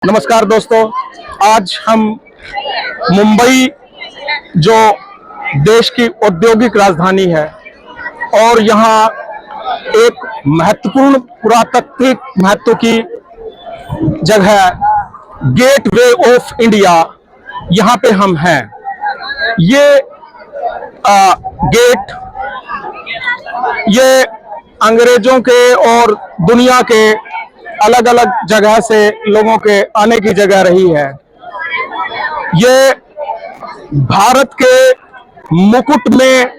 नमस्कार दोस्तों, आज हम मुंबई जो देश की औद्योगिक राजधानी है और यहाँ एक महत्वपूर्ण पुरातात्विक महत्व की जगह गेट वे ऑफ इंडिया, यहाँ पे हम हैं। ये गेट ये अंग्रेजों के और दुनिया के अलग अलग जगह से लोगों के आने की जगह रही है। ये भारत के मुकुट में,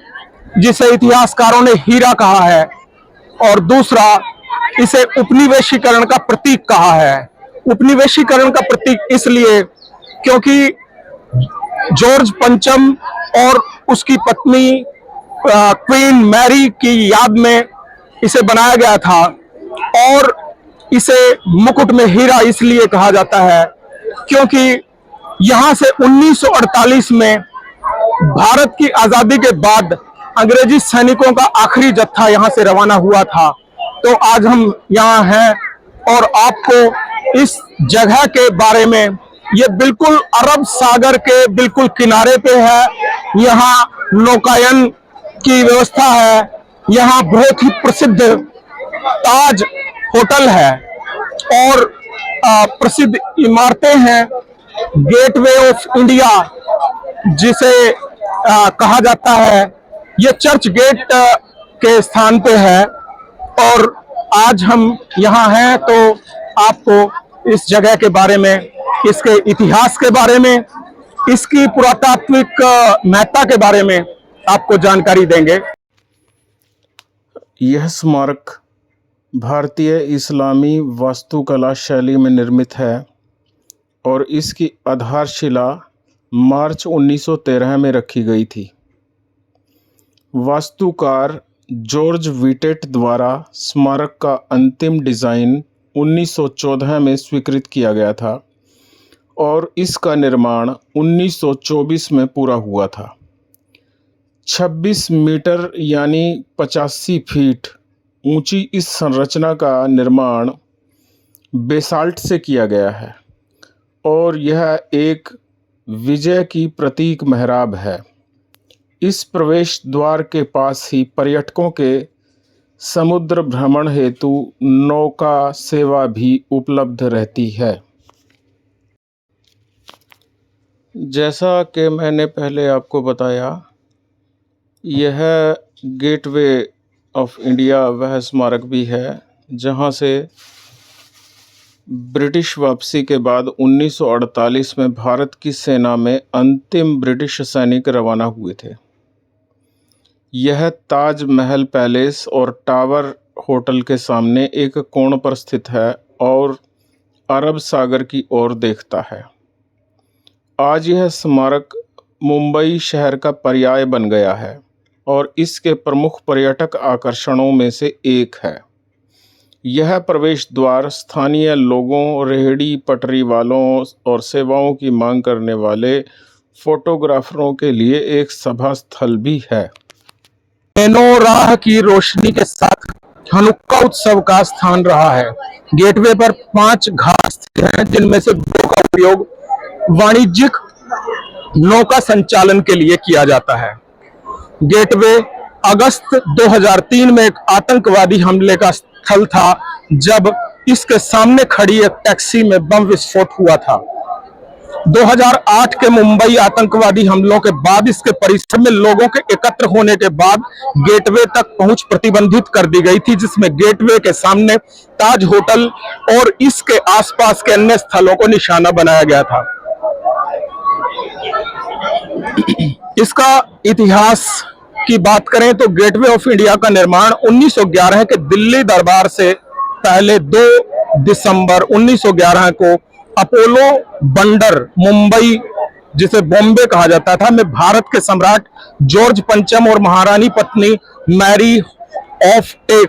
जिसे इतिहासकारों ने हीरा कहा है, और दूसरा इसे उपनिवेशीकरण का प्रतीक कहा है। उपनिवेशीकरण का प्रतीक इसलिए क्योंकि जॉर्ज पंचम और उसकी पत्नी क्वीन मैरी की याद में इसे बनाया गया था, और इसे मुकुट में हीरा इसलिए कहा जाता है क्योंकि यहां से 1948 में भारत की आजादी के बाद अंग्रेजी सैनिकों का आखिरी जत्था यहां से रवाना हुआ था। तो आज हम यहां हैं और आपको इस जगह के बारे में, ये बिल्कुल अरब सागर के बिल्कुल किनारे पे है। यहाँ नौकायन की व्यवस्था है। यहाँ बहुत ही प्रसिद्ध ताज होटल है और प्रसिद्ध इमारतें हैं। गेटवे ऑफ इंडिया जिसे कहा जाता है, ये चर्च गेट के स्थान पे है और आज हम यहाँ हैं तो आपको इस जगह के बारे में, इसके इतिहास के बारे में, इसकी पुरातात्विक महत्ता के बारे में आपको जानकारी देंगे। यह स्मारक भारतीय इस्लामी वास्तुकला शैली में निर्मित है और इसकी आधारशिला मार्च 1913 में रखी गई थी। वास्तुकार जॉर्ज विटेट द्वारा स्मारक का अंतिम डिज़ाइन 1914 में स्वीकृत किया गया था और इसका निर्माण 1924 में पूरा हुआ था। 26 मीटर यानी 85 फीट ऊंची इस संरचना का निर्माण बेसाल्ट से किया गया है और यह एक विजय की प्रतीक मेहराब है। इस प्रवेश द्वार के पास ही पर्यटकों के समुद्र भ्रमण हेतु नौका सेवा भी उपलब्ध रहती है। जैसा कि मैंने पहले आपको बताया, यह गेटवे ऑफ इंडिया वह स्मारक भी है जहां से ब्रिटिश वापसी के बाद 1948 में भारत की सेना में अंतिम ब्रिटिश सैनिक रवाना हुए थे। यह ताज महल पैलेस और टावर होटल के सामने एक कोण पर स्थित है और अरब सागर की ओर देखता है। आज यह स्मारक मुंबई शहर का पर्याय बन गया है और इसके प्रमुख पर्यटक आकर्षणों में से एक है। यह प्रवेश द्वार स्थानीय लोगों, रेहड़ी पटरी वालों और सेवाओं की मांग करने वाले फोटोग्राफरों के लिए एक सभा स्थल भी है। मेनोराह की रोशनी के साथ हनुक्का उत्सव का स्थान रहा है। गेटवे पर 5 घाट हैं जिनमें से 2 का उपयोग वाणिज्यिक नौका संचालन के लिए किया जाता है। गेटवे अगस्त 2003 में एक आतंकवादी हमले का स्थल था जब इसके सामने खड़ी एक टैक्सी में बम विस्फोट हुआ था। 2008 के मुंबई आतंकवादी हमलों के बाद इसके परिसर में लोगों के एकत्र होने के बाद गेटवे तक पहुंच प्रतिबंधित कर दी गई थी, जिसमें गेटवे के सामने ताज होटल और इसके आसपास के अन्य स्थलों को निशाना बनाया गया था। इसका इतिहास की बात करें तो गेटवे ऑफ इंडिया का निर्माण 1911 के दिल्ली दरबार से पहले 2 दिसंबर 1911 को अपोलो बंदर मुंबई, जिसे बॉम्बे कहा जाता था, में भारत के सम्राट जॉर्ज पंचम और महारानी पत्नी मैरी ऑफ टेक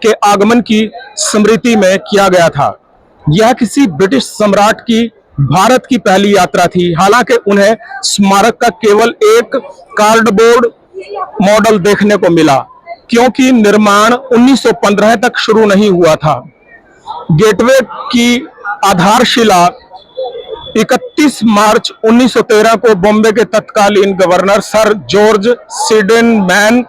के आगमन की स्मृति में किया गया था। यह किसी ब्रिटिश सम्राट की भारत की पहली यात्रा थी। हालांकि उन्हें स्मारक का केवल एक कार्डबोर्ड मॉडल देखने को मिला क्योंकि निर्माण 1915 तक शुरू नहीं हुआ था। गेटवे की आधारशिला 31 मार्च 1913 को बॉम्बे के तत्कालीन गवर्नर सर जॉर्ज सिडेनमैन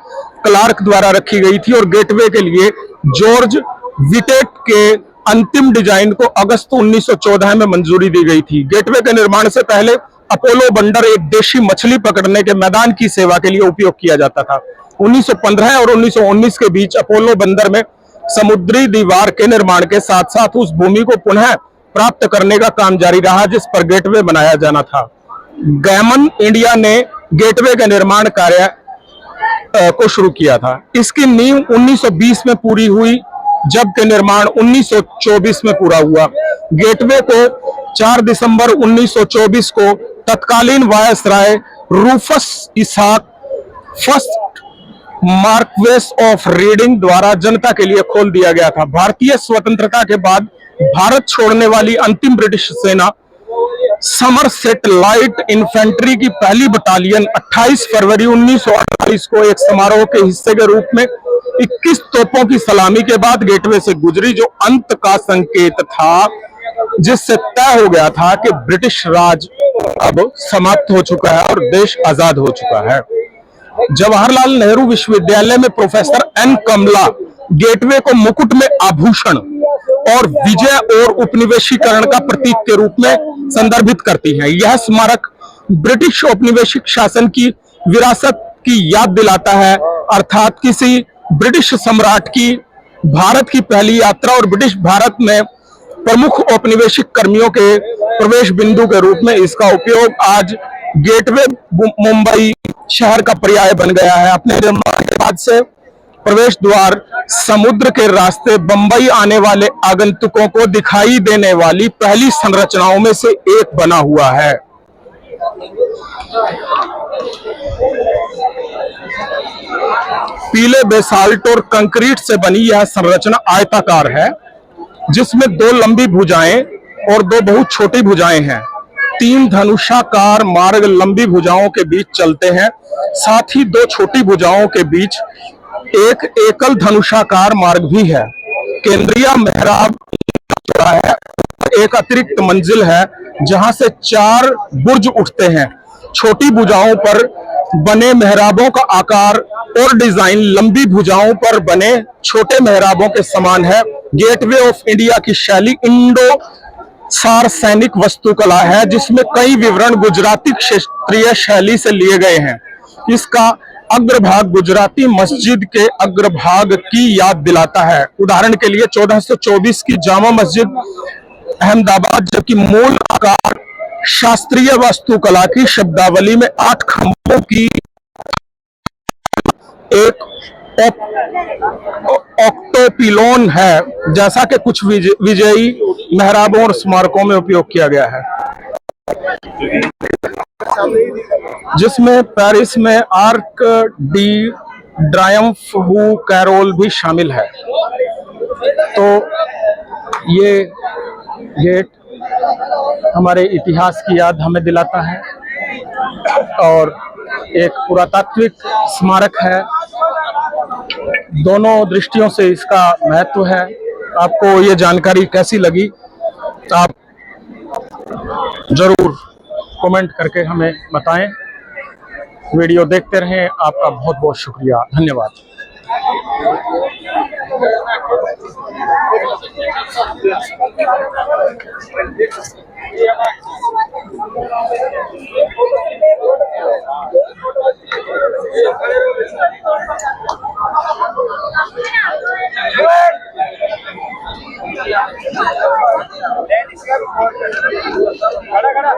क्लार्क द्वारा रखी गई थी और गेटवे के लिए जॉर्ज विटेट के अंतिम डिजाइन को अगस्त 1914 में मंजूरी दी गई थी। गेटवे के निर्माण से पहले अपोलो बंदर एक देशी मछली पकड़ने के मैदान की सेवा के लिए उपयोग किया जाता था। 1915 और 1919 के बीच अपोलो बंदर में समुद्री दीवार के निर्माण के साथ साथ उस भूमि को पुनः प्राप्त करने का काम जारी रहा जिस पर गेटवे बनाया जाना था। गैमन इंडिया ने गेटवे के निर्माण कार्य को शुरू किया था। इसकी नींव 1920 में पूरी हुई जबकि निर्माण 1924 में पूरा हुआ। गेटवे को 4 दिसंबर 1924 को तत्कालीन viceroy Rufus Isaac first Marquess of Reading द्वारा जनता के लिए खोल दिया गया था। भारतीय स्वतंत्रता के बाद भारत छोड़ने वाली अंतिम ब्रिटिश सेना समरसेट लाइट इन्फेंट्री की पहली बटालियन 28 फरवरी 1948 को एक समारोह के हिस्से के रूप में 21 तोपों की सलामी के बाद गेटवे से गुजरी, जो अंत का संकेत था, जिससे तय हो गया था कि ब्रिटिश राज अब समाप्त हो चुका है और देश आजाद हो चुका है। जवाहरलाल नेहरू विश्वविद्यालय में प्रोफेसर एन कमला गेटवे को मुकुट में आभूषण और विजय और उपनिवेशीकरण का प्रतीक के रूप में संदर्भित करती है। यह स्मारक ब्रिटिश औपनिवेशिक शासन की विरासत की याद दिलाता है, अर्थात किसी ब्रिटिश सम्राट की भारत की पहली यात्रा और ब्रिटिश भारत में प्रमुख औपनिवेशिक कर्मियों के प्रवेश बिंदु के रूप में इसका उपयोग आज गेटवे मुंबई शहर का पर्याय बन गया है। अपने निर्माण के बाद से प्रवेश द्वार समुद्र के रास्ते बंबई आने वाले आगंतुकों को दिखाई देने वाली पहली संरचनाओं में से एक बना हुआ है। पीले बेसाल्ट और कंक्रीट से बनी यह संरचना आयताकार है, जिसमें 2 लंबी भुजाएं और 2 बहुत छोटी भुजाएं हैं। 3 धनुषाकार मार्ग लंबी भुजाओं के बीच चलते हैं, साथ ही 2 छोटी भुजाओं के बीच एक एकल धनुषाकार मार्ग भी है। केंद्रीय मेहराब है, एक अतिरिक्त मंजिल है जहां से 4 बुर्ज उठते हैं। छोटी भुजाओं पर बने मेहराबों का आकार और डिजाइन लंबी भुजाओं पर बने छोटे मेहराबों के समान है। गेटवे ऑफ इंडिया की शैली इंडो सार सैनिक वास्तुकला है, जिसमें कई विवरण गुजराती क्षेत्रीय शैली से लिए गए हैं। इसका अग्रभाग गुजराती मस्जिद के अग्रभाग की याद दिलाता है। उदाहरण के लिए 1424 की जामा मस्जिद अहमदाबाद, जबकि मूल आकार शास्त्रीय वास्तुकला की शब्दावली में 8 खंभों की एक ऑक्टोपिलोन है, जैसा कि कुछ विजयी मेहराबों और स्मारकों में उपयोग किया गया है, जिसमें पेरिस में Arc de Triomphe du Carrousel भी शामिल है। तो ये गेट हमारे इतिहास की याद हमें दिलाता है और एक पुरातात्विक स्मारक है। दोनों दृष्टियों से इसका महत्व है। आपको ये जानकारी कैसी लगी, आप जरूर कमेंट करके हमें बताएं। वीडियो देखते रहें। आपका बहुत बहुत शुक्रिया, धन्यवाद। खड़ा